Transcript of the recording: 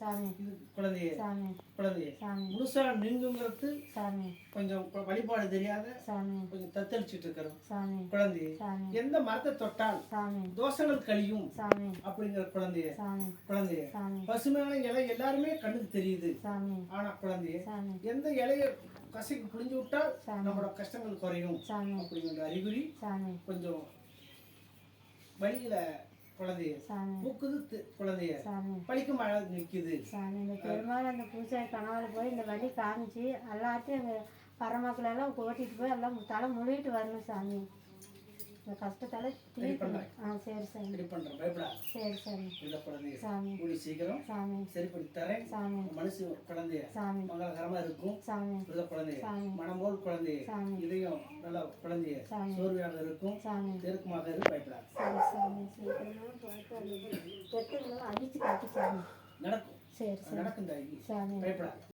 சாமி இது குழந்தையே சாமி குழந்தையே சாமி முழுசா நீங்குங்கிறது சாமி கொஞ்சம் வழிபாடு தெரியாத சாமி கொஞ்சம் தத்தளிச்சுட்டு இருக்கிறோம் சாமி குழந்தையே. சாமி எந்த மரத்தை தொட்டால் சாமி தோஷங்கள் கழியும் சாமி அப்படிங்கிற குழந்தைய சாமி குழந்தைய சாமி பசுமையான இலை எல்லாருமே கண்ணுக்கு தெரியுது. சாமி ஆனா குழந்தைய சாமி எந்த இலைய கசைக்கு புழிஞ்சு விட்டால் சாமி நம்மளோட கஷ்டங்கள் குறையும் சாமி அப்படிங்கிற அறிகுறி சாமி கொஞ்சம் வழியில குழந்தைய சாமி பூக்குது குழந்தைய சாமி பழிக்கும் மழை நிற்குது. சாமி இந்த பெருமாள் அந்த பூஜை கனவுல போய் இந்த வழி காமிச்சு எல்லாத்தையும் அந்த பரமக்களை எல்லாம் ஓட்டிட்டு போய் எல்லாம் தலை முழுகிட்டு வரணும் சாமி. இந்த கஷ்டத்தால தீர்க்கணும். சரி சாமி சரி பண்றேன், பயப்படாது. சரி சாமி இந்த குழந்தைய சாமி கூடி சீக்கிரம் சாமி சரிப்படி தரேன். சாமி மனசு குழந்தைய சாமி மங்களகரமா இருக்கும். சாமி இந்த குழந்தைய சாமி மனமோல் குழந்தைய சாமி இதயம் நல்ல குழந்தைய சாமி சோர்வையாக இருக்கும். சாமி தெருக்குமாக இருக்கும், பயப்படாது. சரி சாமி சீக்கிரமா பார்த்து அந்த பெட்டுங்களும் அடிச்சு காட்டு சாமி. நடக்கும், சரி சாமி நடக்கும் தாயி, சாமி பயப்படாது.